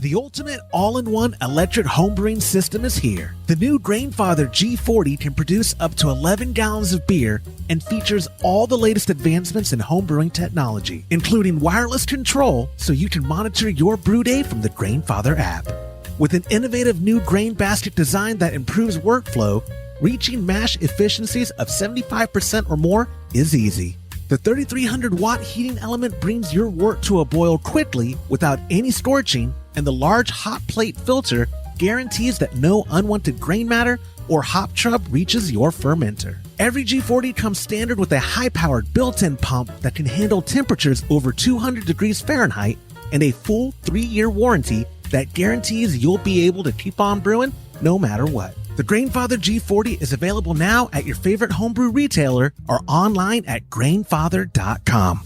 The ultimate all-in-one electric homebrewing system is here. The new Grainfather G40 can produce up to 11 gallons of beer and features all the latest advancements in homebrewing technology, including wireless control so you can monitor your brew day from the Grainfather app. With an innovative new grain basket design that improves workflow, reaching mash efficiencies of 75% or more is easy. The 3300-watt heating element brings your wort to a boil quickly without any scorching, and the large hot plate filter guarantees that no unwanted grain matter or hop trub reaches your fermenter. Every G40 comes standard with a high-powered built-in pump that can handle temperatures over 200 degrees Fahrenheit and a full 3-year warranty that guarantees you'll be able to keep on brewing no matter what. The Grainfather G40 is available now at your favorite homebrew retailer or online at grainfather.com.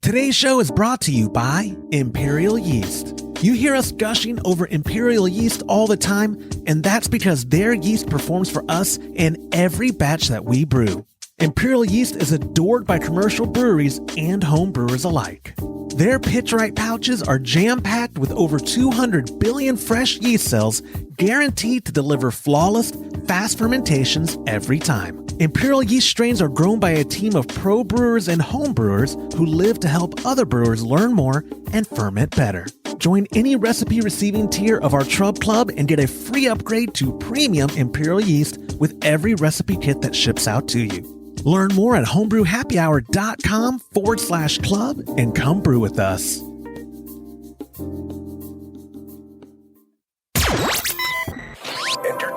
Today's show is brought to you by Imperial Yeast. You hear us gushing over Imperial Yeast all the time, and that's because their yeast performs for us in every batch that we brew. Imperial Yeast is adored by commercial breweries and home brewers alike. Their pitch-right pouches are jam-packed with over 200 billion fresh yeast cells, guaranteed to deliver flawless, fast fermentations every time. Imperial Yeast strains are grown by a team of pro brewers and home brewers who live to help other brewers learn more and ferment better. Join any recipe receiving tier of our Trub Club and get a free upgrade to premium Imperial Yeast with every recipe kit that ships out to you. Learn more at homebrewhappyhour.com/club and come brew with us.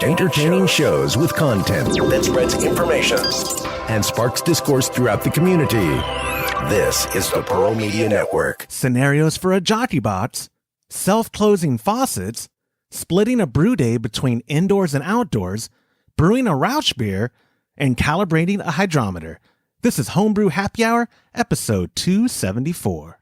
Entertaining shows with content that spreads information and sparks discourse throughout the community. This is the Pearl Media Network. Scenarios for a Jockey Box, self-closing faucets, splitting a brew day between indoors and outdoors, brewing a Rauchbier, and calibrating a hydrometer. This is Homebrew Happy Hour, episode 274.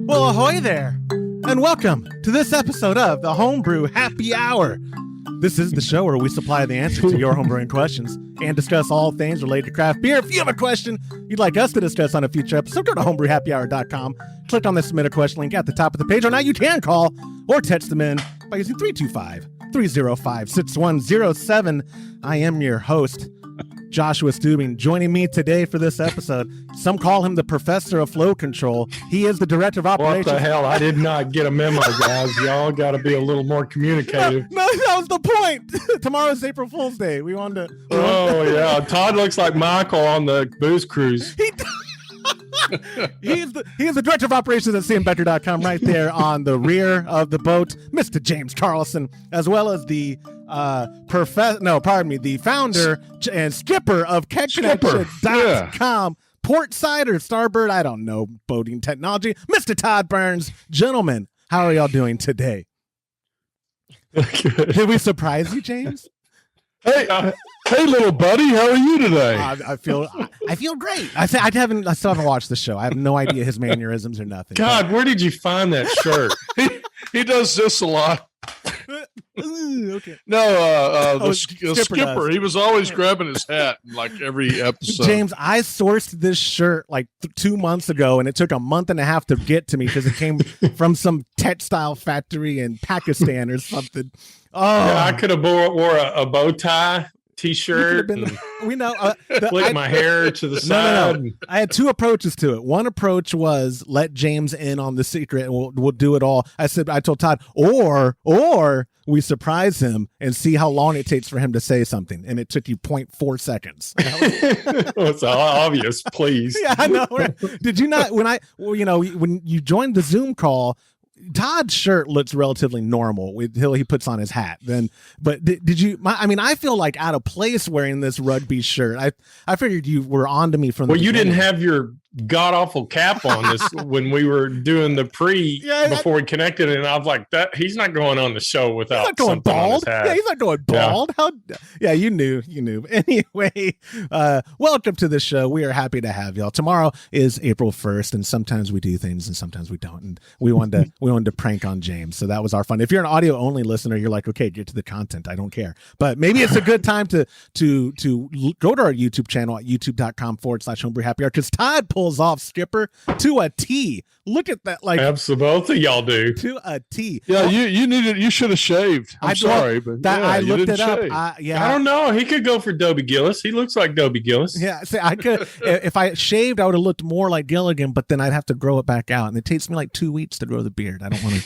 Well, ahoy there, and welcome to this episode of the Homebrew Happy Hour. This is the show where we supply the answer to your homebrewing questions and discuss all things related to craft beer. If you have a question you'd like us to discuss on a future episode, go to homebrewhappyhour.com, click on the submit a question link at the top of the page, or now you can call or text them in by using 325-305-6107. I am your host, Joshua Stubing. Joining me today for this episode, some call him the professor of flow control. He is the director of operations. What the hell? I did not get a memo, guys. Y'all got to be a little more communicative. No, that was the point. Tomorrow's April Fool's Day. We wanted to. Yeah. Todd looks like Michael on the booze cruise. He is the director of operations at cmbecker.com, right there on the rear of the boat, Mr. James Carlson, as well as the the founder and skipper of kegconnection.com, port side or starboard, I don't know, boating technology, Mr. Todd Burns. Gentlemen, how are y'all doing today? Did we surprise you, James? Hey, little buddy, how are you today? I feel great. I still haven't watched the show. I have no idea his mannerisms or nothing. God, where did you find that shirt? he does this a lot. Okay. No, the Skipper skipper. He was always grabbing his hat in like every episode. James, I sourced this shirt like 2 months ago, and it took a month and a half to get to me because it came from some textile factory in Pakistan or something. Oh, yeah, I could have wore a bow tie T-shirt. We know. Flick my hair to the side. No. I had two approaches to it. One approach was let James in on the secret, and we'll do it all. I told Todd, or we surprise him and see how long it takes for him to say something, and it took you 0.4 seconds. Well, it's obvious. Please. Yeah, I know. Did you not? When you joined the Zoom call, Todd's shirt looks relatively normal until he puts on his hat. But did you? I feel like out of place wearing this rugby shirt. I figured you were on to me from. Well, you didn't have your god awful cap on this when we were doing the before we connected, and I was like, "That he's not going on the show without he's not going something bald. on his hat." Yeah, he's not going bald. Yeah, you knew. Anyway, welcome to the show. We are happy to have y'all. Tomorrow is April 1st, and sometimes we do things and sometimes we don't. And we wanted to prank on James, so that was our fun. If you're an audio only listener, you're like, okay, get to the content. I don't care, but maybe it's a good time to go to our YouTube channel at youtube.com/homebrew happy hour, because Todd pulls off Skipper to a T. Look at that. Like, absolutely, both of y'all do to a T. Yeah, you should have shaved. I'm sorry, but I looked it up. I don't know. He could go for Dobie Gillis. He looks like Dobie Gillis. Yeah, see, I could if I shaved, I would have looked more like Gilligan, but then I'd have to grow it back out, and it takes me like 2 weeks to grow the beard. I don't want to.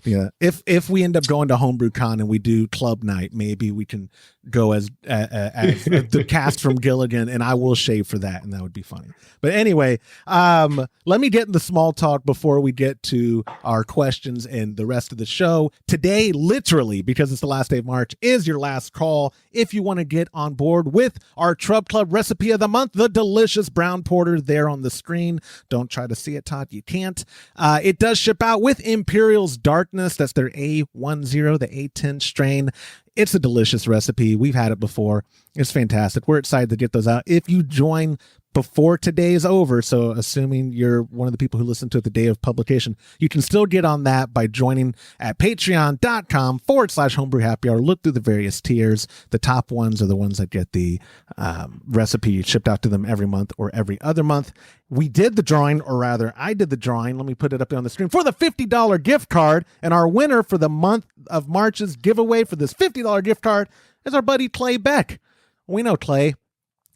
Yeah, if we end up going to Homebrew Con and we do club night, maybe we can go as the cast from Gilligan, and I will shave for that, and that would be funny. But anyway, let me get in the small talk before we get to our questions and the rest of the show. Today, literally, because it's the last day of March, is your last call if you want to get on board with our Trub Club recipe of the month, the delicious brown porter there on the screen. Don't try to see it, Todd. You can't. It does ship out with Imperial's Darkness. That's their A10, the A10 strain. It's a delicious recipe. We've had it before. It's fantastic. We're excited to get those out. If you join before today is over, so assuming you're one of the people who listen to it the day of publication, you can still get on that by joining at patreon.com/homebrew happy hour. Look through the various tiers. The top ones are the ones that get the recipe shipped out to them every month or every other month. We did the drawing, or rather, I did the drawing. Let me put it up on the screen for the $50 gift card. And our winner for the month of March's giveaway for this $50 gift card is our buddy Clay Beck. We know Clay.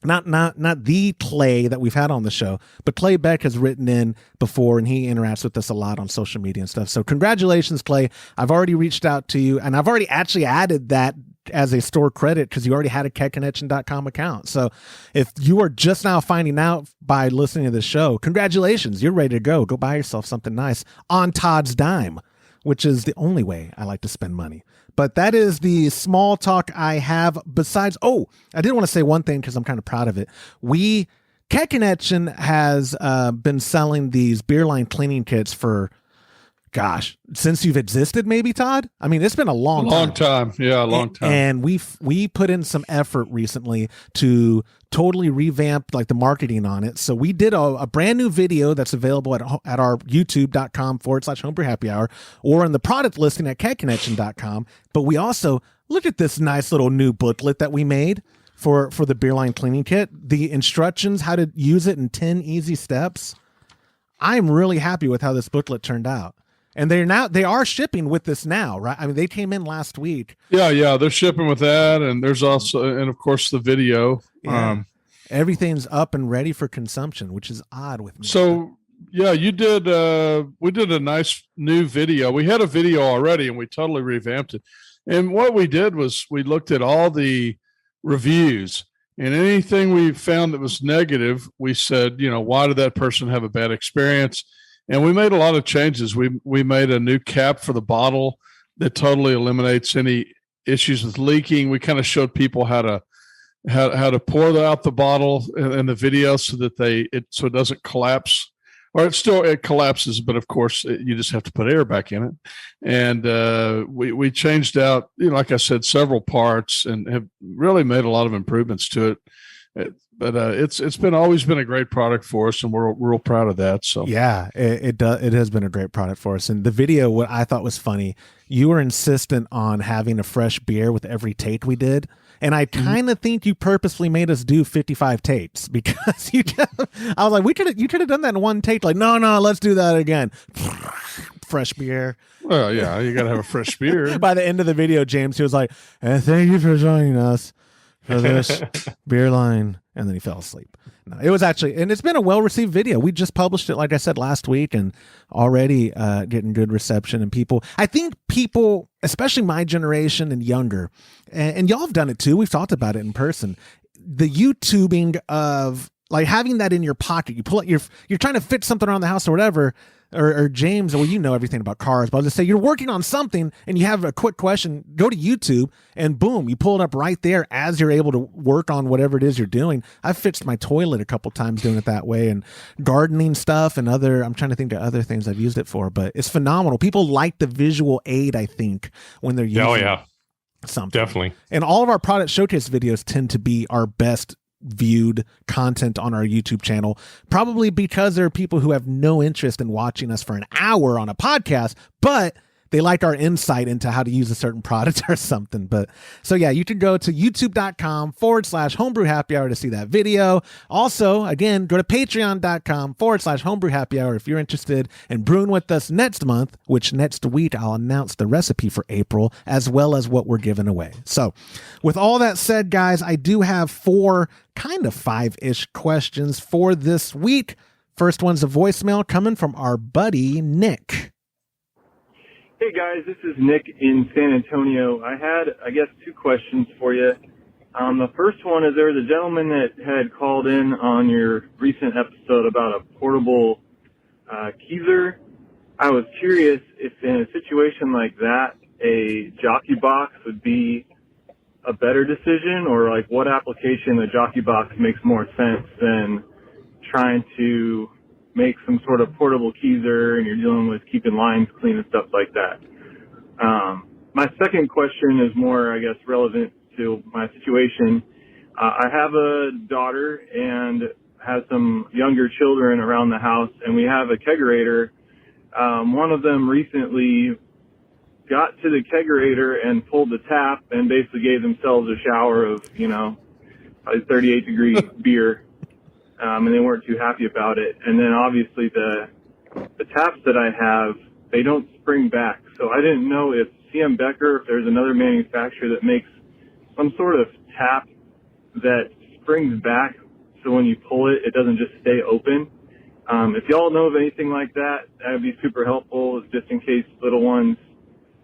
Not the Clay that we've had on the show, but Clay Beck has written in before, and he interacts with us a lot on social media and stuff. So congratulations, Clay. I've already reached out to you, and I've already actually added that as a store credit because you already had a keconnection.com account. So if you are just now finding out by listening to the show, congratulations. You're ready to go. Go buy yourself something nice on Todd's dime, which is the only way I like to spend money. But that is the small talk I have. Besides, I did want to say one thing because I'm kind of proud of it. Cat Connection has been selling these beer line cleaning kits for, since you've existed, maybe, Todd? I mean, it's been a long time. Yeah, a long time. And we put in some effort recently to totally revamp like the marketing on it. So we did a brand new video that's available at our youtube.com/homebrew happy hour, or in the product listing at catconnection.com. But we also, look at this nice little new booklet that we made for the beer line cleaning kit. The instructions, how to use it in 10 easy steps. I'm really happy with how this booklet turned out. And they are shipping with this now, right? I mean, they came in last week. Yeah, they're shipping with that, and there's also, and of course, the video. Yeah. Everything's up and ready for consumption, which is odd with me. So, yeah, you did. We did a nice new video. We had a video already, and we totally revamped it. And what we did was we looked at all the reviews, and anything we found that was negative, we said, why did that person have a bad experience? And we made a lot of changes. We made a new cap for the bottle that totally eliminates any issues with leaking. We kind of showed people how to pour out the bottle in the video so that so it doesn't collapse, or it collapses, but of course you just have to put air back in it. And we changed out, like I said, several parts, and have really made a lot of improvements to it. But it's always been a great product for us, and we're real proud of that. So yeah, it has been a great product for us. And the video, what I thought was funny, you were insistent on having a fresh beer with every take we did, and I kind of think you purposely made us do 55 takes because I was like, you could have done that in one take. Like, no, let's do that again. Fresh beer. Well, yeah, you got to have a fresh beer. By the end of the video, James, he was like, thank you for joining us for this beer line. And then he fell asleep. No, it was actually, and it's been a well-received video. We just published it, like I said, last week, and already getting good reception. And I think people, especially my generation and younger, and y'all have done it too. We've talked about it in person. The YouTubing of like having that in your pocket, you pull it, you're trying to fit something around the house or whatever, or James, well, you know everything about cars, but I'll just say you're working on something and you have a quick question, go to YouTube and boom, you pull it up right there as you're able to work on whatever it is you're doing. I've fixed my toilet a couple times doing it that way, and gardening stuff and I'm trying to think of other things I've used it for, but it's phenomenal. People like the visual aid, I think, when they're using something. Definitely. And all of our product showcase videos tend to be our best viewed content on our YouTube channel, probably because there are people who have no interest in watching us for an hour on a podcast, but they like our insight into how to use a certain product or something. But so yeah, you can go to youtube.com/homebrew happy hour to see that video. Also, again, go to patreon.com/homebrew happy hour if you're interested in brewing with us next month, which next week I'll announce the recipe for April as well as what we're giving away. So with all that said, guys, I do have 4 kind of 5-ish questions for this week. First one's a voicemail coming from our buddy Nick. Hey guys, this is Nick in San Antonio. I had, 2 questions for you. The first one is, there was a gentleman that had called in on your recent episode about a portable keezer. I was curious if in a situation like that, a Jockey Box would be a better decision, or like what application a Jockey Box makes more sense than trying to make some sort of portable keezer and you're dealing with keeping lines clean and stuff like that. My second question is more, relevant to my situation. I have a daughter and have some younger children around the house, and we have a kegerator. One of them recently got to the kegerator and pulled the tap and basically gave themselves a shower of, 38-degree beer. And they weren't too happy about it. And then obviously the taps that I have, they don't spring back. So I didn't know if CM Becker, if there's another manufacturer that makes some sort of tap that springs back, so when you pull it, it doesn't just stay open. If y'all know of anything like that, that would be super helpful, just in case little ones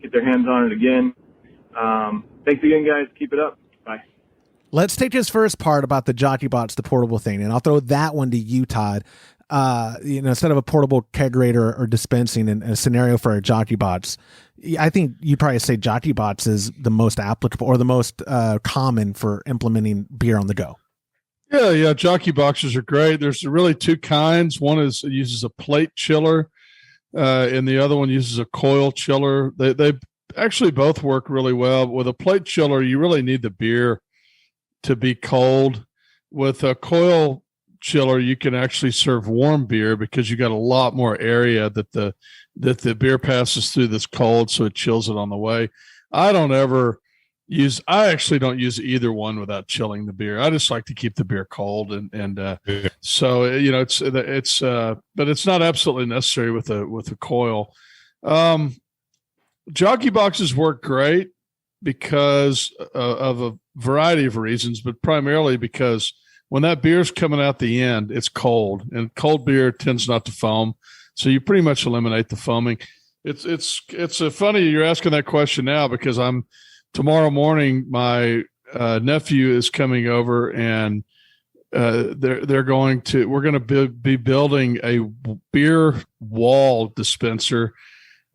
get their hands on it again. Thanks again, guys. Keep it up. Bye. Let's take his first part about the Jockey Box, the portable thing, and I'll throw that one to you, Todd. Instead of a portable kegerator or dispensing in a scenario for a Jockey Box, I think you'd probably say Jockey Box is the most applicable or the most common for implementing beer on the go. Yeah. Jockey Boxes are great. There's really 2 kinds. One uses a plate chiller, and the other one uses a coil chiller. They actually both work really well. With a plate chiller, you really need the beer to be cold. With a coil chiller, you can actually serve warm beer because you got a lot more area that the beer passes through that's cold, so it chills it on the way. I actually don't use either one without chilling the beer. I just like to keep the beer cold, so it's but it's not absolutely necessary with a coil. Jockey Boxes work great because of a variety of reasons, but primarily because when that beer's coming out the end, it's cold, and cold beer tends not to foam. So you pretty much eliminate the foaming. It's funny you're asking that question now, because tomorrow morning, my nephew is coming over, and we're going to be building a beer wall dispenser.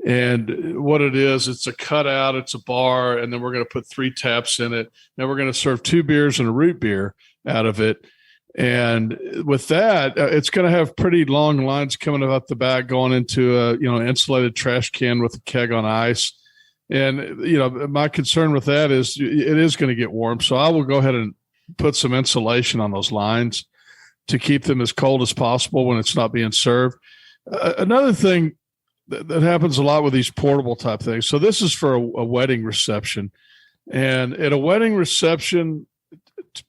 And what it is, it's a cutout, it's a bar, and then we're going to put 3 taps in it. Now we're going to serve 2 beers and a root beer out of it. And with that, it's going to have pretty long lines coming out the back, going into an insulated trash can with a keg on ice. And, my concern with that is it is going to get warm. So I will go ahead and put some insulation on those lines to keep them as cold as possible when it's not being served. Another thing that happens a lot with these portable type things. So this is for a wedding reception. And at a wedding reception,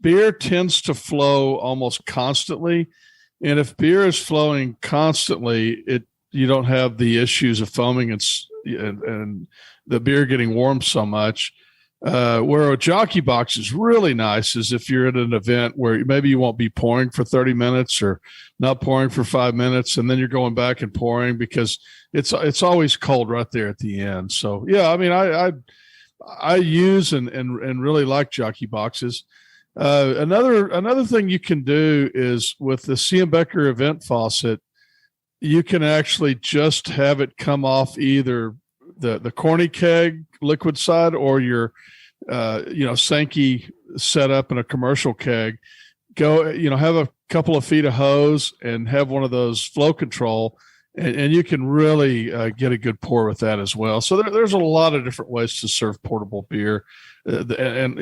beer tends to flow almost constantly. And if beer is flowing constantly, you don't have the issues of foaming and the beer getting warm so much. Where a Jockey Box is really nice is if you're at an event where maybe you won't be pouring for 30 minutes or not pouring for 5 minutes, and then you're going back and pouring because it's always cold right there at the end. So yeah, I mean, I use and really like Jockey Boxes. Another thing you can do is with the C. Becker event faucet, you can actually just have it come off either the corny keg liquid side or your Sankey setup in a commercial keg. Go, have a couple of feet of hose and have one of those flow control, and you can really get a good pour with that as well. So there's a lot of different ways to serve portable beer, and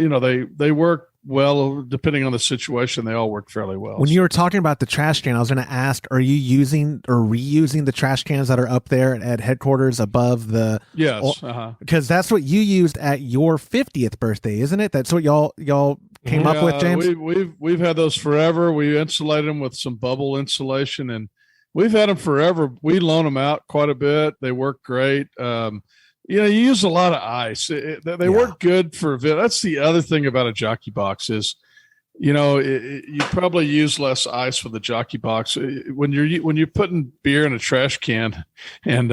they work well depending on the situation. They all work fairly well. When you were talking about the trash can, I was going to ask: are you using or reusing the trash cans that are up there at headquarters above the? Yes, because that's what you used at your 50th birthday, isn't it? That's what y'all came up with, James. We've had those forever. We insulated them with some bubble insulation, and we've had them forever. We loan them out quite a bit. They work great. You use a lot of ice. They work good for that's the other thing about a Jockey Box is, you probably use less ice with the Jockey Box when you're putting beer in a trash can and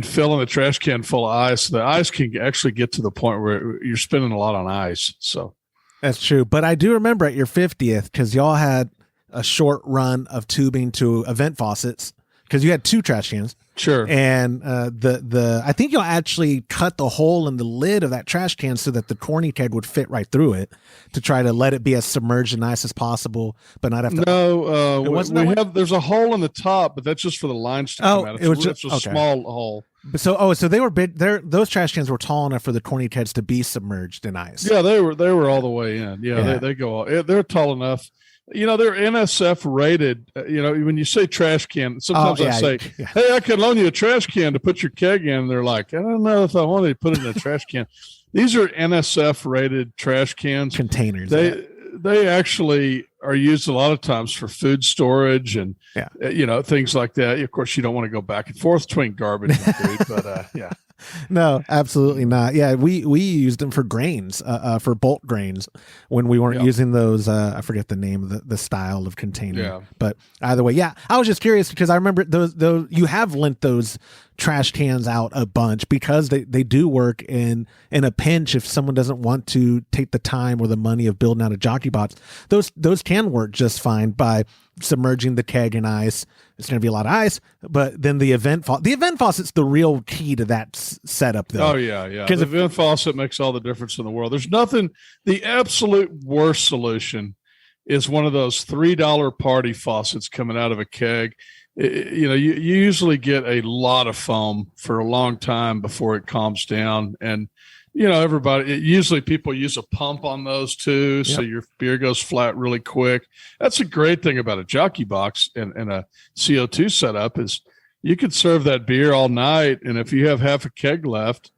filling the trash can full of ice. The ice can actually get to the point where you're spending a lot on ice. So that's true. But I do remember at your 50th, because y'all had a short run of tubing to event faucets, because you had 2 trash cans. Sure. And I think you'll actually cut the hole in the lid of that trash can so that the corny keg would fit right through it, to try to let it be as submerged and nice as possible, but not have to. No, there's a hole in the top, but that's just for the lines to come out. It's a small hole. So they were big. Those trash cans were tall enough for the corny kegs to be submerged in ice. Yeah, they were all the way in. Yeah. They go all. They're tall enough. They're NSF rated. When you say trash can, sometimes I say, "Hey, I could loan you a trash can to put your keg in." And they're like, "I don't know if I want to put it in a trash can." These are NSF rated trash cans, containers. They actually are used a lot of times for food storage and things like that. Of course, you don't want to go back and forth between garbage and food, but yeah. No, absolutely not. Yeah, we used them for grains, for bulk grains, when we weren't using those. I forget the name of the style of container. Yeah. But either way, I was just curious because I remember those you have lent those trash cans out a bunch because they do work in a pinch if someone doesn't want to take the time or the money of building out a Jockey Box. Those can work just fine by submerging the keg in ice. It's going to be a lot of ice, but then the event faucet's the real key to that setup, though. Oh yeah, because the event faucet makes all the difference in the world. There's nothing. The absolute worst solution is one of those $3 party faucets coming out of a keg. You usually get a lot of foam for a long time before it calms down, and usually people use a pump on those too. So your beer goes flat really quick. That's a great thing about a Jockey Box and a CO2 setup is you could serve that beer all night. And if you have half a keg left,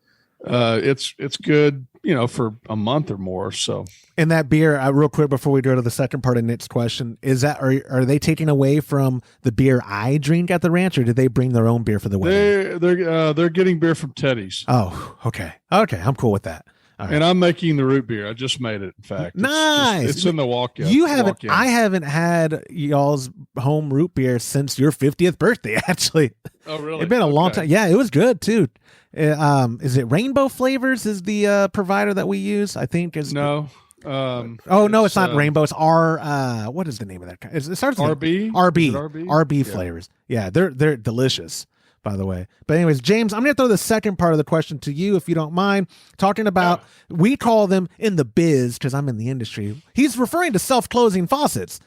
it's good, for a month or more. So, and that beer, real quick before we go to the second part of Nick's question, is that are they taking away from the beer I drink at the ranch, or did they bring their own beer for the wedding? They're getting beer from Teddy's. Oh, okay, I'm cool with that. Right. And I'm making the root beer. I just made it. In fact, nice. It's in the walk-in. You haven't. I haven't had y'all's home root beer since your 50th birthday. Actually. Oh, really? It's been a long time. Yeah, it was good too. Is it Rainbow Flavors? Is the provider that we use? I think is no. No, it's not Rainbow. It's R. What is the name of that? It starts with RB. RB flavors. Yeah, they're delicious, by the way. But anyways, James, I'm going to throw the second part of the question to you, if you don't mind, talking about, we call them in the biz, because I'm in the industry. He's referring to self-closing faucets.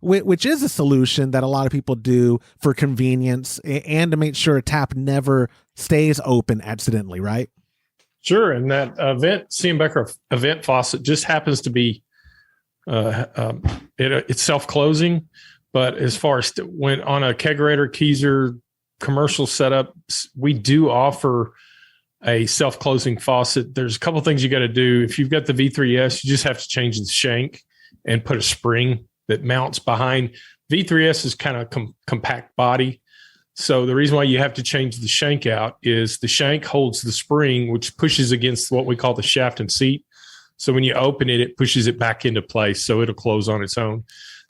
Which is a solution that a lot of people do for convenience and to make sure a tap never stays open accidentally, right? Sure. And that C. Becker event faucet just happens to be, it's self-closing. But as far as when on a kegerator, Keyser commercial setup, we do offer a self-closing faucet. There's a couple things you got to do. If you've got the V3S, you just have to change the shank and put a spring that mounts behind. V3S is kind of compact body. So the reason why you have to change the shank out is the shank holds the spring, which pushes against what we call the shaft and seat. So when you open it, it pushes it back into place. So it'll close on its own.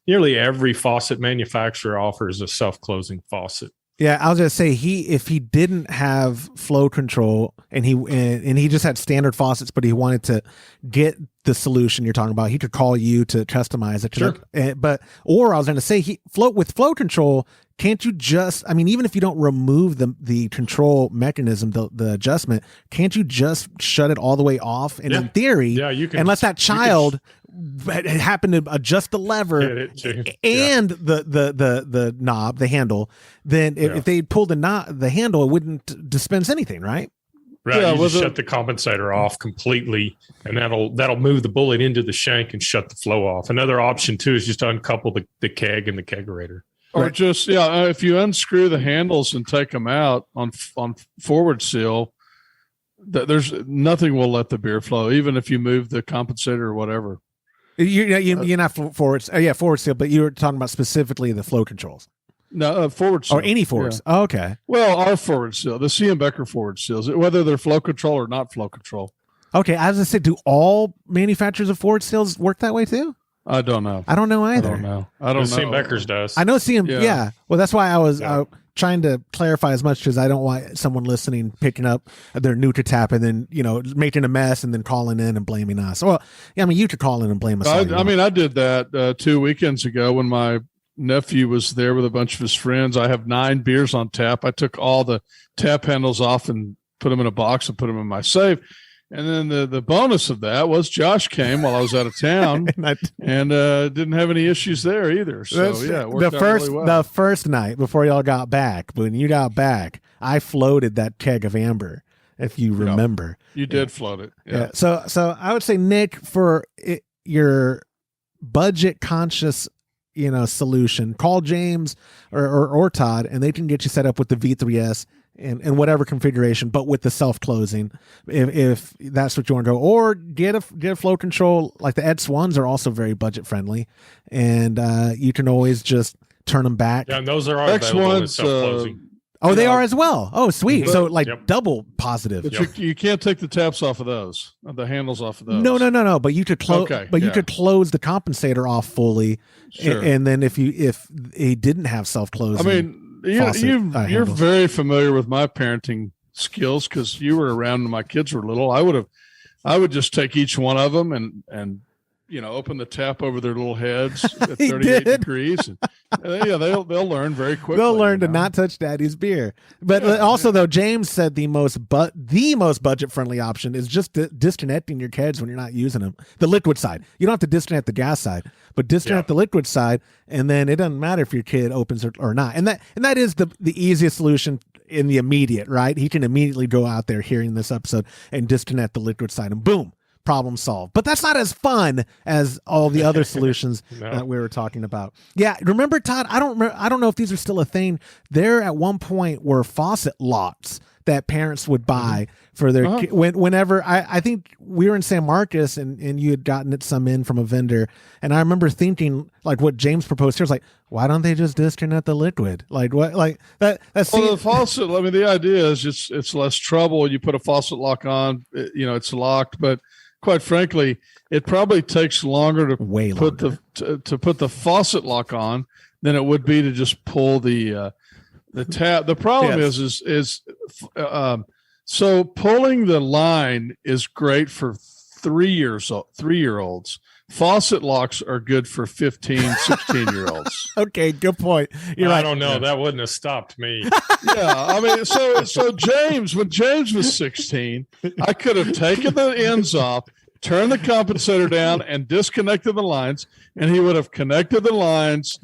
Nearly every faucet manufacturer offers a self-closing faucet. Yeah, I was gonna say if he didn't have flow control and he just had standard faucets, but he wanted to get the solution you're talking about, he could call you to customize it. Sure. Or I was gonna say with flow control, can't you just? I mean, even if you don't remove the control mechanism, the adjustment, can't you just shut it all the way off? And in theory, you can, unless that child happen to adjust the lever and the knob, the handle, then if they pulled the handle, it wouldn't dispense anything, right? Right. You just shut the compensator off completely, and that'll move the bullet into the shank and shut the flow off. Another option too is just to uncouple the keg and the kegerator. Or just if you unscrew the handles and take them out on forward seal, there's nothing will let the beer flow, even if you move the compensator or whatever. You're not forward seal, but you were talking about specifically the flow controls. No, forward seal. Or any forward seal. Oh, okay. Well, our forward seal, the C. Becker forward seals, whether they're flow control or not flow control. Okay, I was going to say, do all manufacturers of forward seals work that way too? I don't know. I don't know either. I don't know. St. Becker's does. I know yeah. Well, that's why I was trying to clarify as much, because I don't want someone listening picking up their NutriTap and then making a mess and then calling in and blaming us. Well, yeah, I mean, you could call in and blame us. I did that 2 weekends ago when my nephew was there with a bunch of his friends. I have 9 beers on tap. I took all the tap handles off and put them in a box and put them in my safe. And then the bonus of that was Josh came while I was out of town and didn't have any issues there either. So it worked out really well. The first night before y'all got back, when you got back, I floated that keg of amber, if you remember. You did float it. Yeah. So I would say, Nick, for your budget conscious solution, call James or Todd, and they can get you set up with the V3S in whatever configuration, but with the self-closing, if that's what you want to go, or get a flow control. Like the Ed Swans are also very budget friendly, and you can always just turn them back. Yeah, and those are available with self-closing. They are as well. Oh, sweet. But, so double positive. But you can't take the taps off of those, the handles off of those. No. But you could close. You could close the compensator off fully, and then if he didn't have self-closing, I mean. You're very familiar with my parenting skills because you were around when my kids were little. I would just take each one of them and open the tap over their little heads at 38 degrees. And, they'll learn very quickly. They'll learn to not touch Daddy's beer. But also, though, James said the most budget friendly option is just disconnecting your kegs when you're not using them. The liquid side, you don't have to disconnect the gas side, but disconnect the liquid side, and then it doesn't matter if your kid opens or not. And that is the easiest solution in the immediate, right? He can immediately go out there hearing this episode and disconnect the liquid side, and boom. Problem solved. But that's not as fun as all the other solutions that we were talking about. Yeah, remember, Todd? I don't know if these are still a thing. There at one point were faucet locks that parents would buy for their whenever. I think we were in San Marcos and you had gotten some in from a vendor, and I remember thinking like what James proposed here was like, why don't they just disconnect the liquid? Like what? Like that? That's the faucet. I mean, the idea is it's less trouble. You put a faucet lock on, it's locked, but quite frankly, it probably takes longer to put the faucet lock on than it would be to just pull the tab. The problem is so pulling the line is great for 3-year-olds. Faucet locks are good for 15, 16-year-olds. Okay, good point. I don't know. That wouldn't have stopped me. I mean, so James, when James was 16, I could have taken the ends off, turned the compensator down, and disconnected the lines, and he would have connected the lines,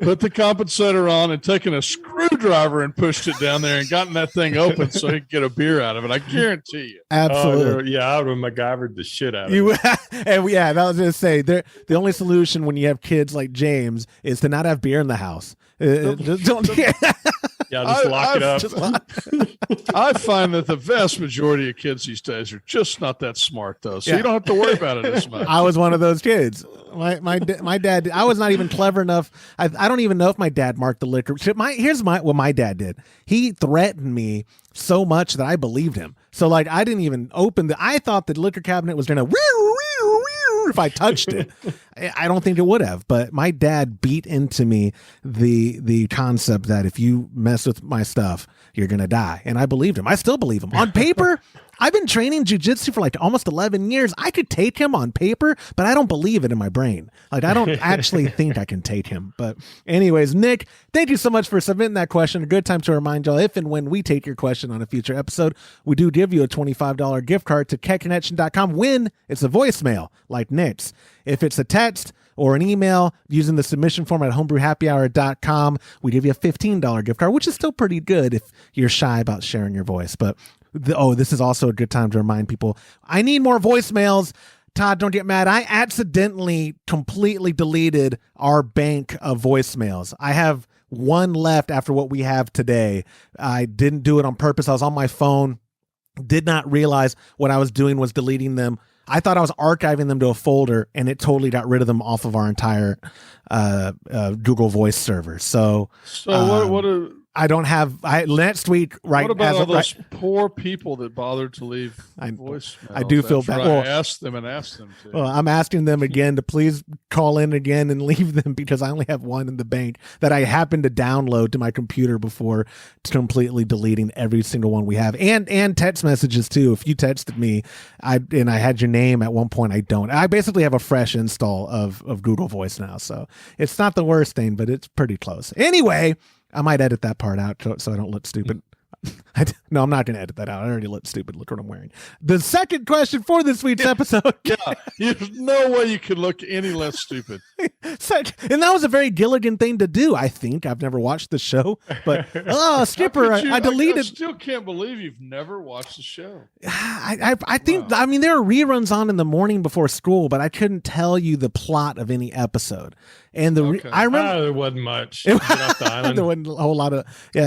put the compensator on, and taken a screwdriver and pushed it down there and gotten that thing open so he could get a beer out of it. I guarantee you. Absolutely. I would have MacGyvered the shit out of it. And that was going to say, the only solution when you have kids like James is to not have beer in the house. Just don't. Just lock it up. I find that the vast majority of kids these days are just not that smart, though. So you don't have to worry about it as much. I was one of those kids. My dad. I was not even clever enough. I don't even know if my dad marked the liquor. Here's what my dad did. He threatened me so much that I believed him. So I didn't even open I thought the liquor cabinet was going to wonder if I touched it. I don't think it would have, but my dad beat into me the concept that if you mess with my stuff, you're going to die. And I believed him. I still believe him. On paper, I've been training jiu-jitsu for like almost 11 years. I could take him on paper, but I don't believe it in my brain. Like, I don't actually think I can take him. But anyways, Nick, thank you so much for submitting that question. A good time to remind y'all, if and when we take your question on a future episode, we do give you a $25 gift card to ketconnection.com when it's a voicemail like Nick's. If it's a text or an email using the submission form at homebrewhappyhour.com, we give you a $15 gift card, which is still pretty good if you're shy about sharing your voice. But this is also a good time to remind people, I need more voicemails. Todd, don't get mad. I accidentally completely deleted our bank of voicemails. I have one left after what we have today. I didn't do it on purpose. I was on my phone, did not realize what I was doing was deleting them. I thought I was archiving them to a folder, and it totally got rid of them off of our entire Google Voice server. So what I don't have next week. Right. What about all those poor people that bothered to leave voicemails? I do feel bad. Well, ask them to. Well, I'm asking them again to please call in again and leave them, because I only have one in the bank that I happened to download to my computer before completely deleting every single one we have, and text messages too. If you texted me, I had your name at one point, I don't. I basically have a fresh install of Google Voice now, so it's not the worst thing, but it's pretty close. Anyway, I might edit that part out so I don't look stupid. No, I'm not going to edit that out. I already look stupid. Look what I'm wearing. The second question for this week's episode. Yeah, there's no way you could look any less stupid. And that was a very Gilligan thing to do, I think. I've never watched the show, but Skipper, I deleted. I still can't believe you've never watched the show. I think, wow. I mean, there are reruns on in the morning before school, but I couldn't tell you the plot of any episode. And I remember there wasn't much. Get off the island. There wasn't a whole lot of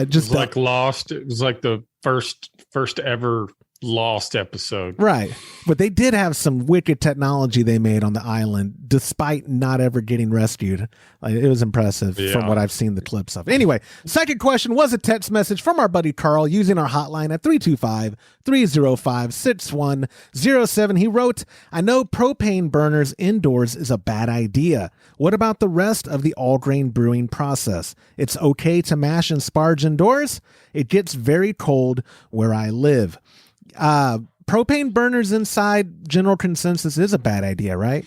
just like Lost. It was like the first ever Lost episode, right? But they did have some wicked technology they made on the island, despite not ever getting rescued. Like, it was impressive from what I've seen the clips of. Anyway, second question was a text message from our buddy Carl using our hotline at 325-305-6107. He wrote, "I know propane burners indoors is a bad idea. What about the rest of the all-grain brewing process? It's okay to mash and sparge indoors? It gets very cold where I live." Propane burners inside, general consensus, is a bad idea, right?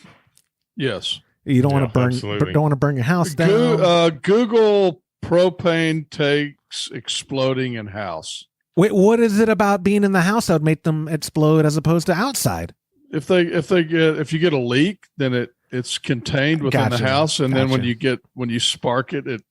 Yes. You don't want to burn your house down. Google propane takes exploding in house. Wait, what is it about being in the house that would make them explode as opposed to outside? If you get a leak, then it's contained within the house, and then when you spark it,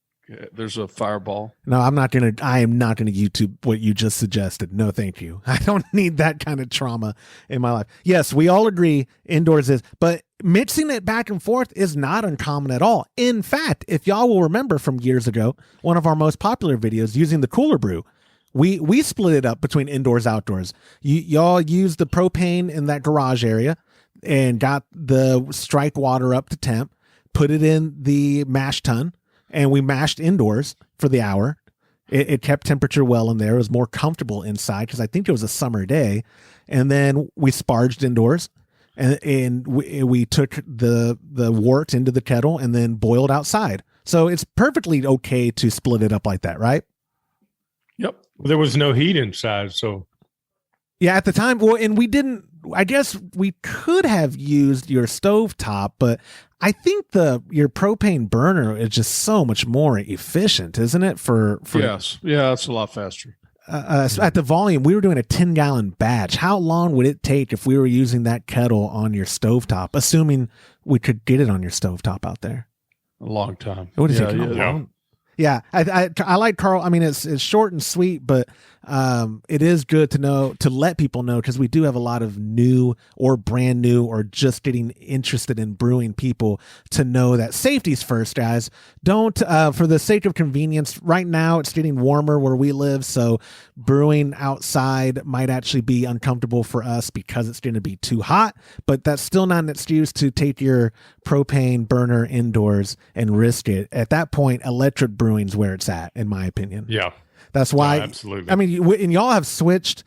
there's a fireball. No, I am not gonna YouTube what you just suggested. No, thank you. I don't need that kind of trauma in my life. Yes, we all agree indoors is, but mixing it back and forth is not uncommon at all. In fact, if y'all will remember from years ago, one of our most popular videos using the cooler brew, we split it up between indoors, outdoors. Y'all used the propane in that garage area and got the strike water up to temp, put it in the mash tun, and we mashed indoors for the hour. It kept temperature well in there. It was more comfortable inside because I think it was a summer day. And then we sparged indoors, and we took the wort into the kettle and then boiled outside. So it's perfectly okay to split it up like that, right? Yep. There was no heat inside, so. Yeah, at the time. Well, and we didn't. I guess we could have used your stovetop, but I think your propane burner is just so much more efficient, isn't it? Yes, yeah, it's a lot faster. At the volume, we were doing a 10-gallon batch. How long would it take if we were using that kettle on your stovetop, assuming we could get it on your stovetop out there? A long time. It would have taken a long. Yeah, I like Carl. I mean, it's short and sweet, but it is good to let people know, because we do have a lot of new or brand new or just getting interested in brewing people to know that safety's first, guys. Don't, for the sake of convenience, right now it's getting warmer where we live, so brewing outside might actually be uncomfortable for us because it's going to be too hot, but that's still not an excuse to take your propane burner indoors and risk it. At that point, electric brewing's where it's at, in my opinion. Yeah. That's why, absolutely. I mean, and y'all have switched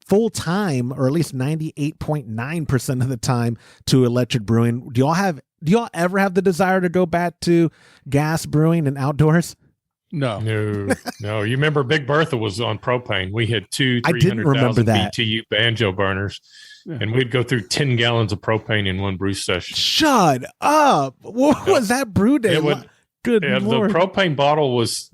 full time, or at least 98.9% of the time, to electric brewing. Do y'all ever have the desire to go back to gas brewing and outdoors? No. No. You remember Big Bertha was on propane. We had I didn't remember 300,000 that. BTU banjo burners, and we'd go through 10 gallons of propane in one brew session. Shut up! What was that brew day? Good Lord. The propane bottle was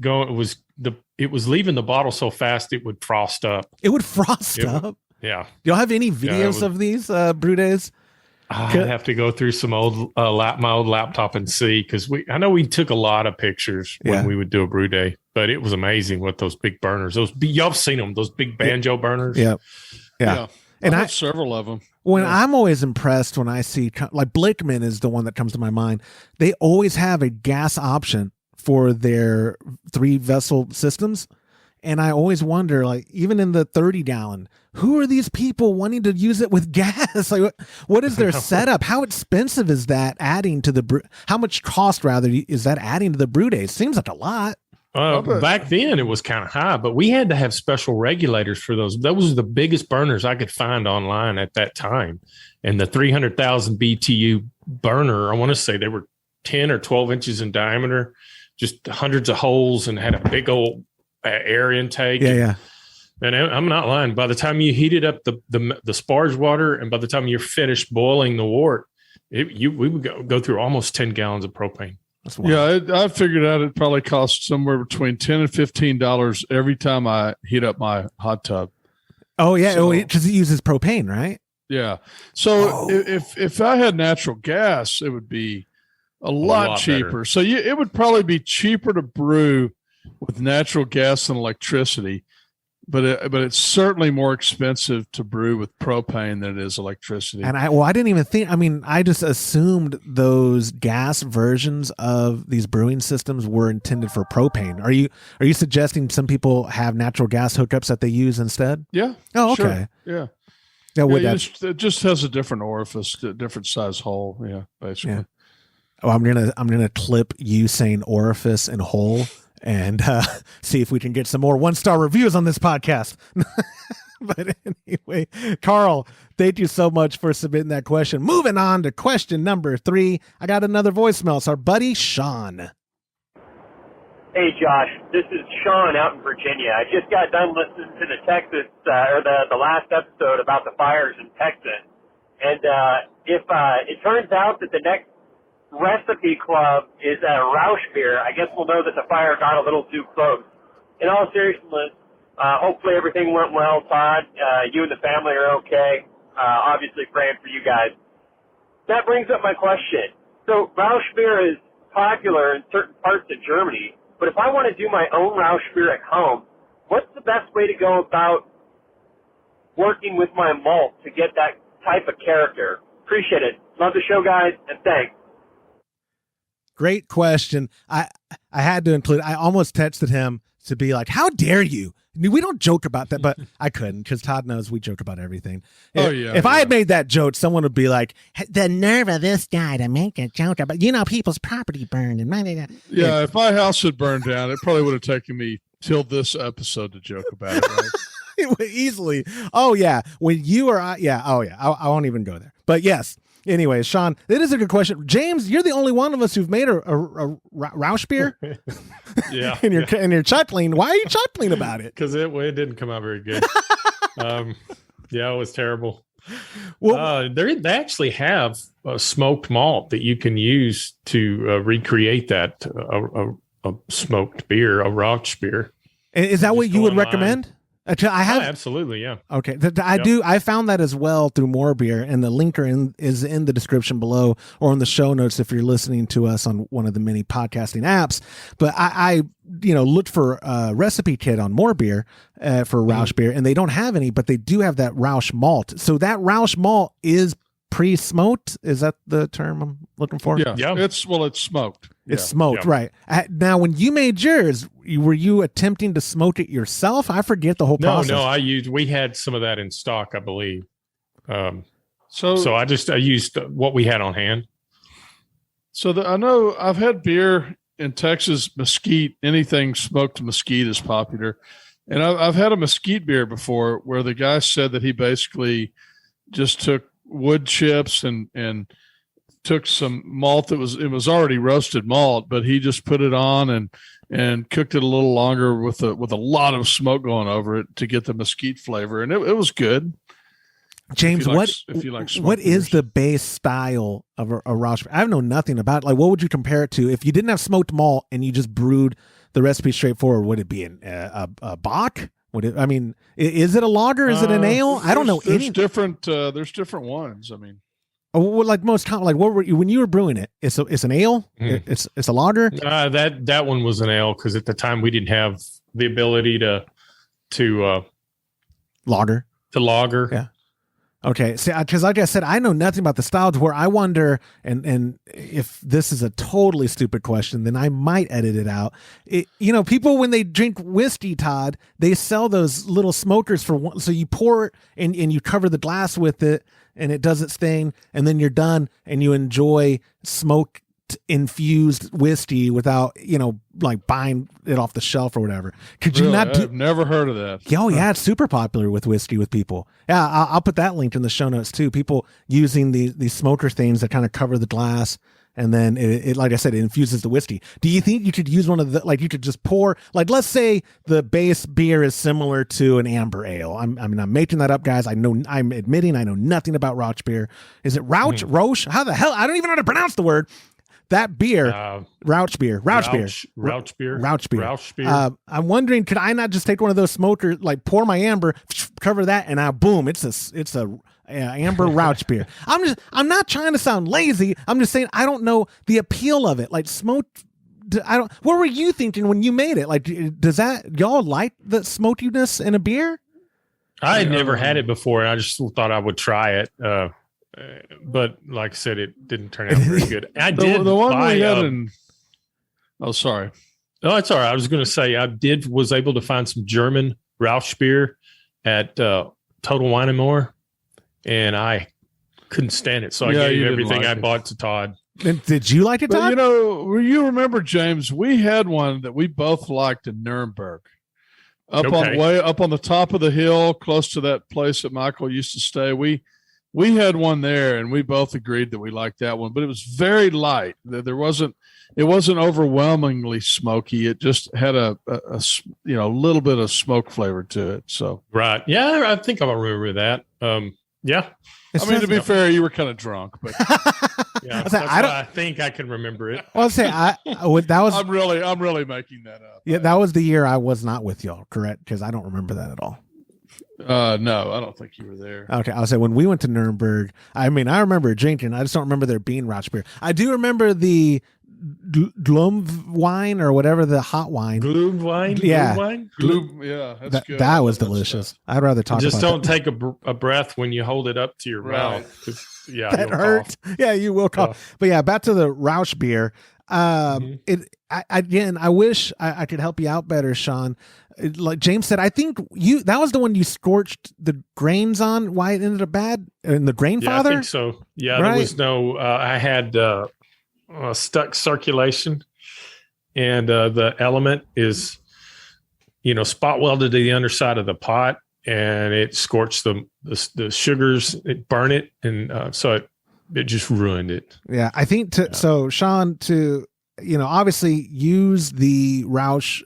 it was leaving the bottle so fast it would frost up. It would frost up. Yeah. Do y'all have any videos of these brew days? I'd have to go through some old my old laptop and see, because I know we took a lot of pictures when we would do a brew day, but it was amazing what those big burners. Y'all have seen them, those big banjo burners. Yeah. And I have several of them. I'm always impressed when I see, like, Blickman is the one that comes to my mind. They always have a gas option for their 3-vessel systems. And I always wonder, like, even in the 30-gallon, who are these people wanting to use it with gas? Like, what is their setup? How expensive is that adding to the brew? How much cost, rather, is that adding to the brew days? Seems like a lot. Back then it was kind of high, but we had to have special regulators for those. Those were the biggest burners I could find online at that time. And the 300,000 BTU burner, I want to say they were 10 or 12 inches in diameter, just hundreds of holes, and had a big old air intake. Yeah. And I'm not lying. By the time you heated up the sparge water, and by the time you're finished boiling the wort, we would go through almost 10 gallons of propane. Yeah, I figured out it probably costs somewhere between $10 and $15 every time I heat up my hot tub. Oh yeah, because it uses propane, right? Yeah. So if I had natural gas, it would be a lot cheaper. Better. So it would probably be cheaper to brew with natural gas than electricity, but it's certainly more expensive to brew with propane than it is electricity. And I didn't even think. I mean, I just assumed those gas versions of these brewing systems were intended for propane. Are you suggesting some people have natural gas hookups that they use instead? Yeah. Oh, okay. Sure. Yeah. It just has a different orifice, a different size hole. Yeah, basically. Yeah. Oh, I'm gonna clip you saying orifice and hole, and see if we can get some more 1-star reviews on this podcast. But anyway, Carl, thank you so much for submitting that question. Moving on to question number 3. I got another voicemail. It's our buddy Sean. Hey, Josh. This is Sean out in Virginia. I just got done listening to the Texas, or the last episode about the fires in Texas. And if it turns out that the next recipe club is at Rauchbier, I guess we'll know that the fire got a little too close. In all seriousness, hopefully everything went well, Todd. You and the family are okay. Obviously praying for you guys. That brings up my question. So Rauchbier is popular in certain parts of Germany, but if I want to do my own Rauchbier at home, what's the best way to go about working with my malt to get that type of character? Appreciate it. Love the show, guys, and thanks. Great question. I had to include, I almost texted him to be like, how dare you? I mean, we don't joke about that, but I couldn't, because Todd knows we joke about everything. If I had made that joke, someone would be like, the nerve of this guy to make a joke about, people's property burned. Yeah, if my house had burned down, it probably would have taken me till this episode to joke about it, right? Easily. Oh, yeah. When you or I, I won't even go there. But yes. Anyways, Sean, it is a good question. James, you're the only one of us who've made a Rauchbier. Yeah. and you're chuckling. Why are you chuckling about it? Because it didn't come out very good. It was terrible. Well, they actually have a smoked malt that you can use to recreate that a smoked beer, a Rauchbier. Is that what you would recommend? I have absolutely, yeah. Okay, I found that as well through More Beer, and the link is in the description below or in the show notes if you're listening to us on one of the many podcasting apps. But I looked for a recipe kit on More Beer for Rauchbier, and they don't have any, but they do have that Rauch malt. So that Rauch malt is pre-smoked. Is that the term I'm looking for? Yeah. It's smoked. It's smoked, right? Now, when you made yours, were you attempting to smoke it yourself? I forget the whole process. No, we had some of that in stock, I believe. So I used what we had on hand. So I know I've had beer in Texas, mesquite. Anything smoked mesquite is popular. And I've had a mesquite beer before where the guy said that he basically just took wood chips and took some malt it was already roasted malt, but he just put it on and cooked it a little longer with a lot of smoke going over it to get the mesquite flavor, and it was good. James, what beers. is the base style of a Rauchbier? I know nothing about it. Like, what would you compare it to if you didn't have smoked malt and you just brewed the recipe straightforward? Would it be a Bock? Would it? I mean, is it a lager? Is it an ale? I don't know. There's different ones. I mean, like most common, like what were you when you were brewing it? It's an ale. It's a lager. That one was an ale because at the time we didn't have the ability to lager. Yeah. Okay, see, because like I said, I know nothing about the styles. Where I wonder, and if this is a totally stupid question, then I might edit it out. People when they drink whiskey, Todd, they sell those little smokers for one. So you pour it and you cover the glass with it, and it does its thing, and then you're done, and you enjoy smoke infused whiskey without like buying it off the shelf or whatever. Could you not? I've never heard of that. Oh yeah, it's super popular with whiskey with people. Yeah, I'll put that link in the show notes too. People using these smoker things that kind of cover the glass, and then it like I said, it infuses the whiskey. Do you think you could use one of the, like you could just pour, like let's say the base beer is similar to an amber ale. I'm making that up, guys. I'm admitting I know nothing about Rauchbier. Is it Rauch? How the hell? I don't even know how to pronounce the word. That beer, Rauchbier. I'm wondering, could I not just take one of those smokers, like pour my amber, cover that, and boom, it's a amber Rauchbier. I'm not trying to sound lazy. I'm just saying I don't know the appeal of it. Like smoked, what were you thinking when you made it? Like, does that y'all like the smokiness in a beer? I had never had it before, and I just thought I would try it. But like I said, it didn't turn out very good. I did the one buy, we had oh, sorry. No, it's all right. I was going to say was able to find some German Rauchbier at Total Wine and More, and I couldn't stand it. So I gave everything I bought to Todd. And did you like it, Todd? But, you remember, James, we had one that we both liked in Nuremberg. Up on the top of the hill, close to that place that Michael used to stay. We had one there, and we both agreed that we liked that one, but it was very light. It wasn't overwhelmingly smoky. It just had a little bit of smoke flavor to it. So right, yeah, I think I remember that. Yeah, I mean, to be fair, you were kind of drunk, but yeah, I think I can remember it. Well, I'll say that was. I'm really making that up. Yeah, that was the year I was not with y'all, correct? Because I don't remember that at all. No, I don't think you were there. Okay, I'll say when we went to Nuremberg, I mean, I remember drinking. I just don't remember there being Rauchbier. I do remember the Glum wine or whatever, the hot wine. Glum wine? Yeah. Glum, yeah, that's good. That was delicious. I'd rather talk just about don't take a breath when you hold it up to your mouth. Yeah, that hurts. Yeah, you will cough. But yeah, back to the Rauchbier. I wish I could help you out better, Sean. Like James said, I think that was the one you scorched the grains on. Why it ended up bad in the grain father? I think so. Yeah, right? There was no. I had stuck circulation, and the element is, spot welded to the underside of the pot, and it scorched the sugars. It burned it, and so it just ruined it. Yeah, I think so, Sean, obviously use the Rauch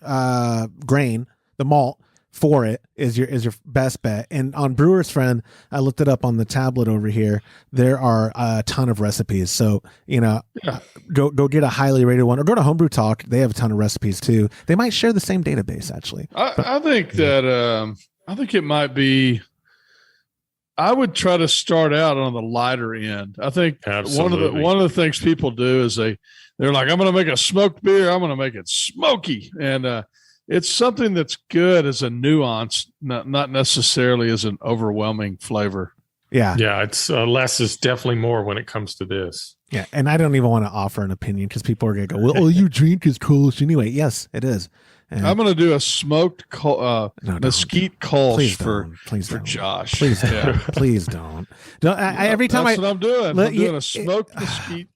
grain, the malt for it is your best bet. And on Brewer's Friend, I looked it up on the tablet over here. There are a ton of recipes. So, go get a highly rated one, or go to Homebrew Talk. They have a ton of recipes too. They might share the same database actually. I think that I think it might be. I would try to start out on the lighter end. I think one of the things people do is they're like, I'm going to make a smoked beer. I'm going to make it smoky. And it's something that's good as a nuance, not necessarily as an overwhelming flavor. Yeah. Yeah. It's less is definitely more when it comes to this. Yeah. And I don't even want to offer an opinion because people are going to go, well, all you drink is Kolsch anyway. Yes, it is. And I'm going to do a smoked mesquite Kolsch for Josh. Please don't. Please don't. Every time that's what I'm doing. I'm doing a smoked mesquite.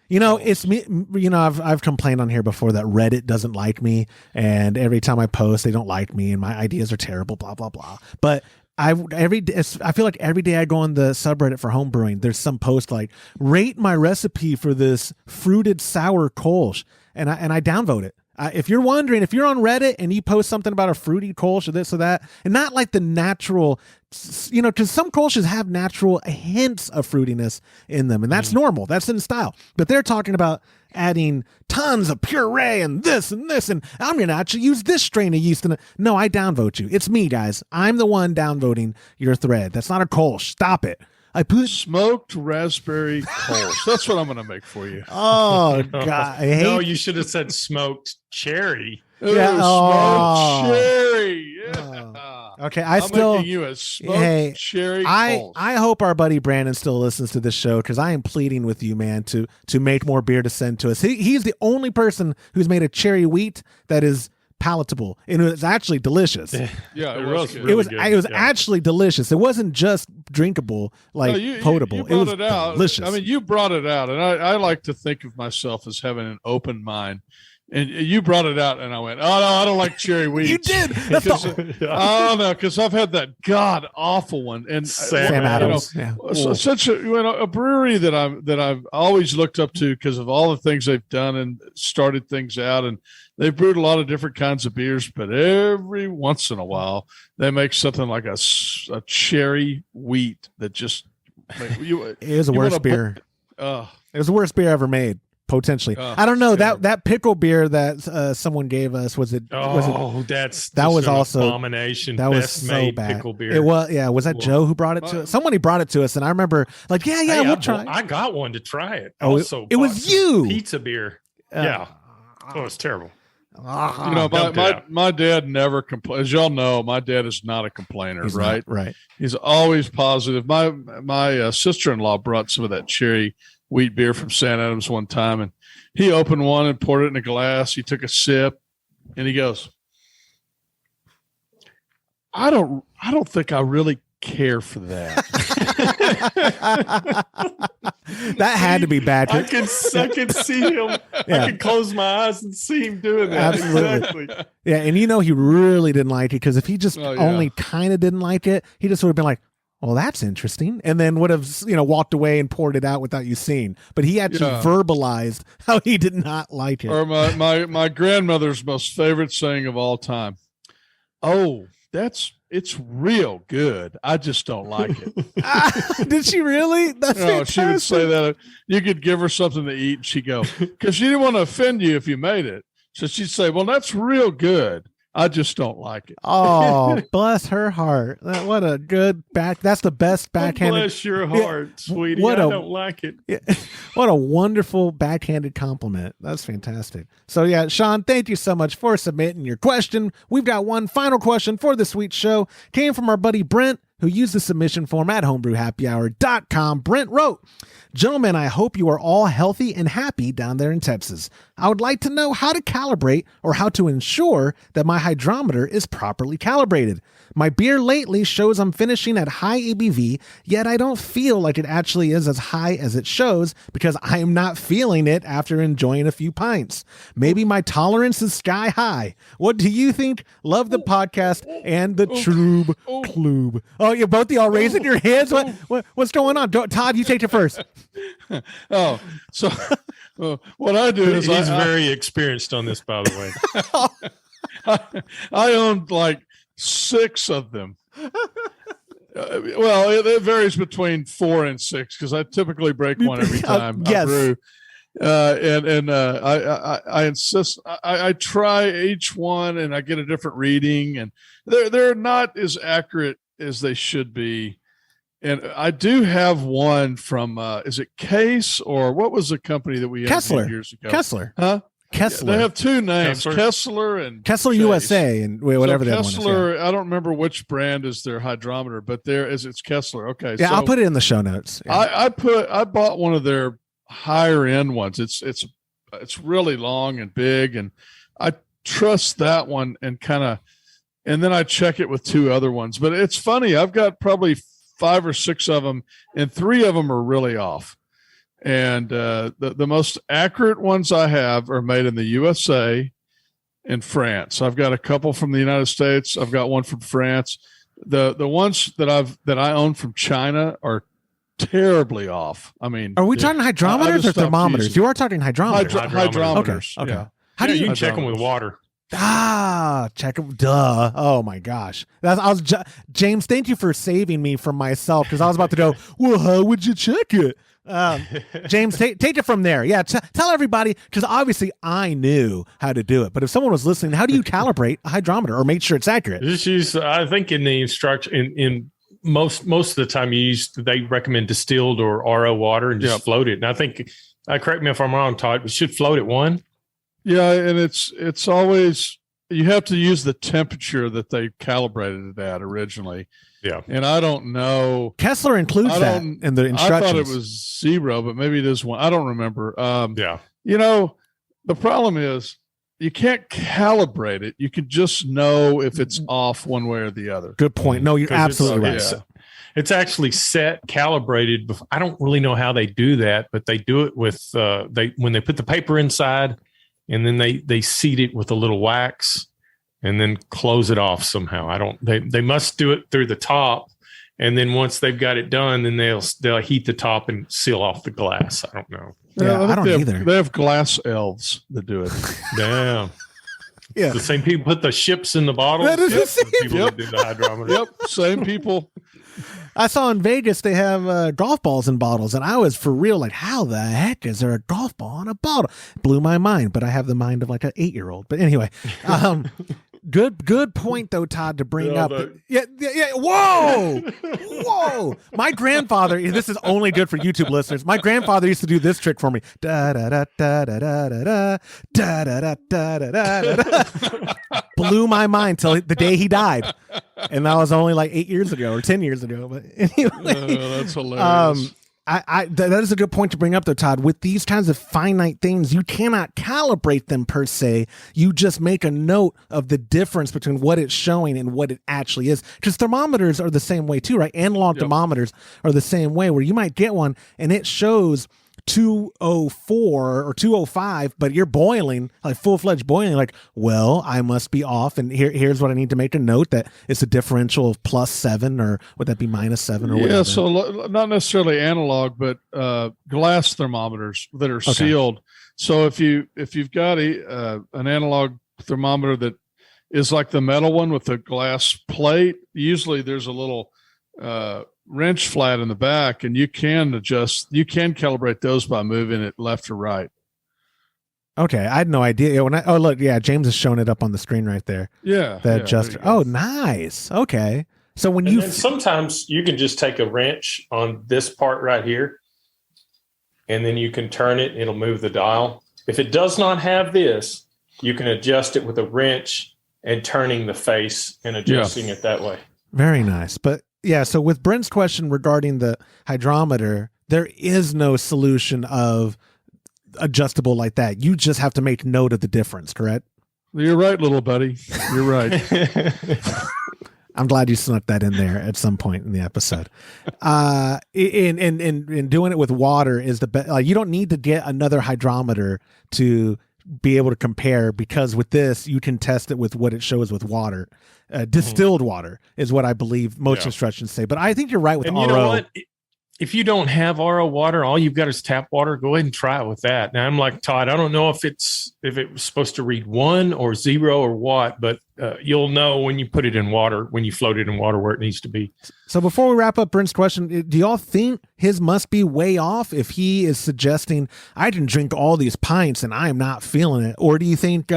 It's me. I've complained on here before that Reddit doesn't like me, and every time I post, they don't like me, and my ideas are terrible. Blah blah blah. But I feel like every day I go on the subreddit for home brewing, there's some post like rate my recipe for this fruited sour Kolsch, and I downvote it. If you're wondering, if you're on Reddit and you post something about a fruity Kolsch or this or that, and not like the natural, because some Kolsches have natural hints of fruitiness in them, and that's normal. That's in style. But they're talking about adding tons of puree and this, and I'm going to actually use this strain of yeast. No, I downvote you. It's me, guys. I'm the one downvoting your thread. That's not a Kolsch. Stop it. I put smoked raspberry Kolsch. That's what I'm going to make for you. Oh God! No, you should have said smoked cherry. Yeah, smoked cherry. Yeah. Okay, I'm making you a smoked cherry Kolsch. I hope our buddy Brandon still listens to this show, because I am pleading with you, man, to make more beer to send to us. He's the only person who's made a cherry wheat that is palatable, and it was actually delicious. Yeah, it was it was actually delicious. It wasn't just drinkable, potable. You brought it was out. delicious. I mean, you brought it out, and I like to think of myself as having an open mind. And you brought it out, and I went, "Oh no, I don't like cherry wheat." You did. Oh no, because I've had that god awful one. And Sam Adams. Such a brewery that I've always looked up to because of all the things they've done and started things out, and they've brewed a lot of different kinds of beers. But every once in a while, they make something like a cherry wheat that just it was the worst beer. It was the worst beer ever made. Potentially, I don't know that pickle beer that someone gave us. Was it? That was also abomination. That was Best so made bad. Pickle beer. It was. Yeah, was that Joe who brought it to us? Somebody brought it to us, and I remember like, we'll try. I got one to try it. It was you. Pizza beer. Yeah. Oh, it's terrible. My dad never complains. As y'all know, my dad is not a complainer, right? Right. He's always positive. My sister-in-law brought some of that cherry wheat beer from St. Adams one time, and he opened one and poured it in a glass. He took a sip, and he goes, I don't think I really care for that. That had to be bad. I can see him. Yeah. I can close my eyes and see him doing that. Absolutely. Exactly. Yeah, and he really didn't like it, because if he just only kind of didn't like it, he just would have been like, well, that's interesting, and then would have walked away and poured it out without you seeing. But he actually verbalized how he did not like it. Or my grandmother's most favorite saying of all time. Oh, it's real good. I just don't like it. Did she really? That's fantastic. She would say that. You could give her something to eat, and she'd go, because she didn't want to offend you if you made it. So she'd say, well, that's real good. I just don't like it. Oh, bless her heart. What a good that's the best backhanded. Bless your heart, sweetie. I don't like it. What a wonderful backhanded compliment. That's fantastic. So yeah, Sean, thank you so much for submitting your question. We've got one final question for the sweet show. Came from our buddy Brent, who used the submission form at homebrewhappyhour.com. Brent wrote, "Gentlemen, I hope you are all healthy and happy down there in Texas. I would like to know how to calibrate, or how to ensure that my hydrometer is properly calibrated. My beer lately shows I'm finishing at high ABV, yet I don't feel like it actually is as high as it shows, because I am not feeling it after enjoying a few pints. Maybe my tolerance is sky high. What do you think? Love the podcast and the Trub Club." Oh, you're both y'all raising your hands? What's going on? Todd, you take it first. So what I do is he's very experienced on this, by the way. I owned like 6 of them. Well, it varies between 4 and 6, because I typically break one every time I brew. I insist. I try each one, and I get a different reading, and they're not as accurate as they should be. And I do have one from is it Case, or what was the company that we had years ago? Kessler. Huh? Kessler. They have 2 names, Kessler and Kessler Chase. USA, and whatever that one is. Kessler, I don't remember which brand is their hydrometer, but it's Kessler. Okay. Yeah, so I'll put it in the show notes. Yeah. I bought one of their higher end ones. It's really long and big, and I trust that one, and then I check it with 2 other ones. But it's funny, I've got probably 5 or 6 of them, and 3 of them are really off. And the most accurate ones I have are made in the USA and France. I've got a couple from the United States. I've got one from France. The ones that I own from China are terribly off. I mean, are we talking hydrometers or thermometers? You are talking hydrometers. Hydrometers. Okay. Yeah. How do you you can check them with water? Check them. Duh. Oh my gosh. James, thank you for saving me from myself, because I was about to go, well, how would you check it? James, take it from there. Yeah. Tell everybody, because obviously I knew how to do it, but if someone was listening, how do you calibrate a hydrometer or make sure it's accurate? Just use, I think in the instruction, in most of the time they recommend distilled or RO water and just float it. And I think, correct me if I'm wrong, Todd, we should float at 1. Yeah, and it's always, you have to use the temperature that they calibrated it at originally. Yeah. And I don't know. Kessler includes that in the instructions. I thought it was 0, but maybe it is 1. I don't remember. Yeah. You know, the problem is you can't calibrate it. You can just know if it's off one way or the other. Good point. No, you're absolutely right. It's actually set, calibrated. I don't really know how they do that, but they do it with, when they put the paper inside, and then they seat it with a little wax and then close it off somehow. They must do it through the top. And then once they've got it done, then they'll heat the top and seal off the glass. I don't know. Yeah, I don't either. They have glass elves that do it. Damn. Yeah. The same people put the ships in the bottles. That is the same people that do the hydrometer. Yep. Same people. I saw in Vegas they have golf balls in bottles, and I was for real like, how the heck is there a golf ball in a bottle? Blew my mind, but I have the mind of like an 8-year-old. But anyway, good point though, Todd, to bring up. Yeah. Whoa. My grandfather. This is only good for YouTube listeners. My grandfather used to do this trick for me. Da da da da da da da da da da da da da. Blew my mind till the day he died. And that was only like 8 years ago or 10 years ago. But anyway, that's hilarious. That is a good point to bring up though, Todd. With these kinds of finite things, you cannot calibrate them per se. You just make a note of the difference between what it's showing and what it actually is. Because thermometers are the same way too, right? Analog thermometers are the same way, where you might get one and it shows 204 or 205, but you're boiling, like full-fledged boiling, like, well, I must be off, and here's what I need to make a note, that it's a differential of +7, or would that be -7 or whatever? Yeah, so not necessarily analog, but glass thermometers that are sealed. So if you've got an analog thermometer that is like the metal one with a glass plate, usually there's a little wrench flat in the back, and you can calibrate those by moving it left or right. Okay, I had no idea. Look, James is showing it up on the screen right there. Yeah, the adjuster. Oh, nice. Okay, so sometimes you can just take a wrench on this part right here, and then you can turn it. It'll move the dial. If it does not have this, you can adjust it with a wrench and turning the face and adjusting it that way. Very nice, but. Yeah, so with Brent's question regarding the hydrometer, there is no solution of adjustable like that. You just have to make note of the difference, correct? You're right, little buddy. You're right. I'm glad you snuck that in there at some point in the episode. In doing it with water is the best. You don't need to get another hydrometer to be able to compare, because with this you can test it with what it shows with water. Distilled water is what I believe most instructions say, but I think you're right with RO. You know what? If you don't have RO water, all you've got is tap water. Go ahead and try it with that. Now, I'm like Todd. I don't know if it was supposed to read 1 or 0 or what, but you'll know when you put it in water, when you float it in water, where it needs to be. So before we wrap up Brent's question, do y'all think his must be way off if he is suggesting I can drink all these pints and I am not feeling it? Or do you think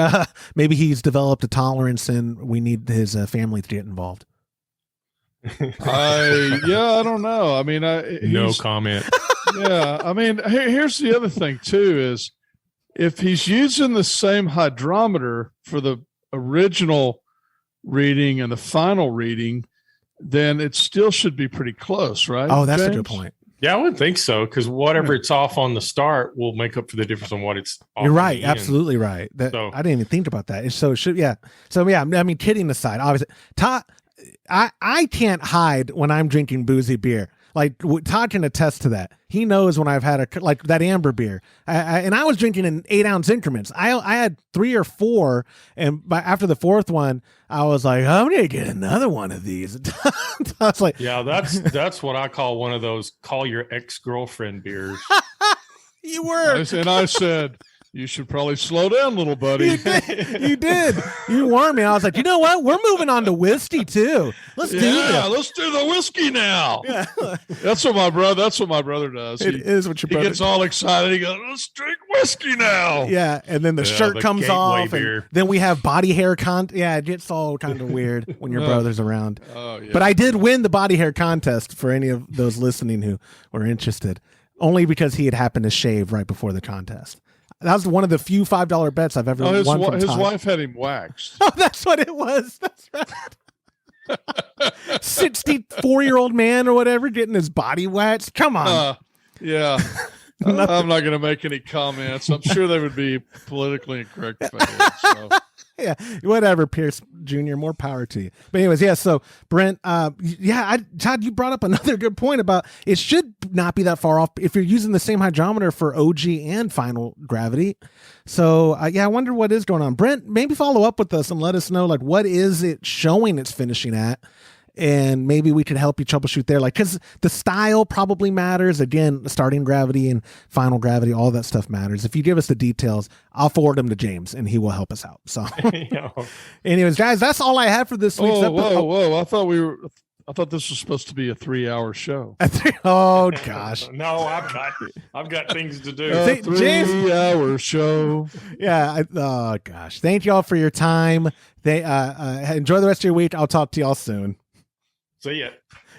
maybe he's developed a tolerance and we need his family to get involved? I don't know. I mean, no comment. Yeah, I mean, here's the other thing too: is if he's using the same hydrometer for the original reading and the final reading, then it still should be pretty close, right? Oh, that's James? a good point. Yeah, I would think so, because whatever it's off on the start will make up for the difference on what it's off. You're right, absolutely right. I didn't even think about that. So it should, yeah. So yeah, I mean, kidding aside, obviously, I can't hide when I'm drinking boozy beer. Like Todd can attest to that. He knows when I've had like that amber beer, and I was drinking in 8-ounce increments. I had 3 or 4, and after the 4th one, I was like, I'm gonna get another one of these. I was like, yeah, that's what I call one of those call your ex-girlfriend beers. You were, and I said, you should probably slow down, little buddy. You did. You warned me. I was like, you know what? We're moving on to whiskey too. Let's do this. Let's do the whiskey now. Yeah. That's what my brother does. It is what your brother. He gets all excited. He goes, let's drink whiskey now. Yeah, and then the shirt comes off, beer. and then we have body hair Yeah, it gets all kind of weird when your brother's around. Oh, yeah. But I did win the body hair contest for any of those listening who were interested, only because he had happened to shave right before the contest. That was one of the few $5 bets I've ever won from his Todd. wife had him waxed. Oh, that's what it was. That's right. 64-year-old man or whatever getting his body waxed. Come on. Yeah. I'm not going to make any comments. I'm sure they would be politically incorrect. So. Yeah, whatever, Pierce Jr., more power to you. But anyways, yeah, so Brent, Todd, you brought up another good point about it should not be that far off if you're using the same hydrometer for OG and final gravity. So, I wonder what is going on. Brent, maybe follow up with us and let us know, like, what is it showing it's finishing at? And maybe we could help you troubleshoot there. Like, because the style probably matters. Again, starting gravity and final gravity, all that stuff matters. If you give us the details, I'll forward them to James and he will help us out. So, anyways, guys, that's all I have for this week's episode. Whoa. I thought this was supposed to be a 3-hour show. Oh, gosh. No, I've got things to do. A 3-hour show. Yeah. Oh, gosh. Thank you all for your time. Enjoy the rest of your week. I'll talk to y'all soon. See ya.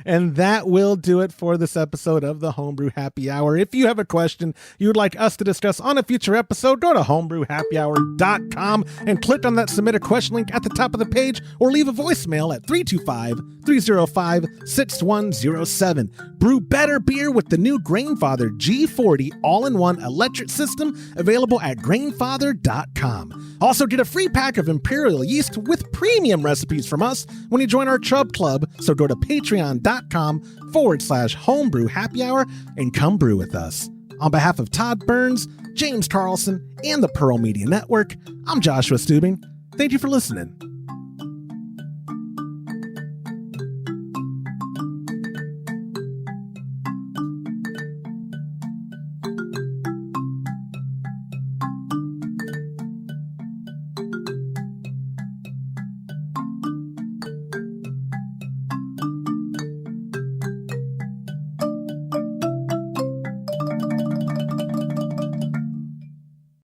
And that will do it for this episode of the Homebrew Happy Hour. If you have a question you would like us to discuss on a future episode, go to homebrewhappyhour.com and click on that submit a question link at the top of the page, or leave a voicemail at 325-305-6107. Brew better beer with the new Grainfather G40 all-in-one electric system, available at grainfather.com. Also, get a free pack of Imperial Yeast with premium recipes from us when you join our Trub Club. So go to patreon.com/homebrew happy hour and come brew with us. On behalf of Todd Burns, James Carlson, and the Pearl Media Network, I'm Joshua Stubing. Thank you for listening.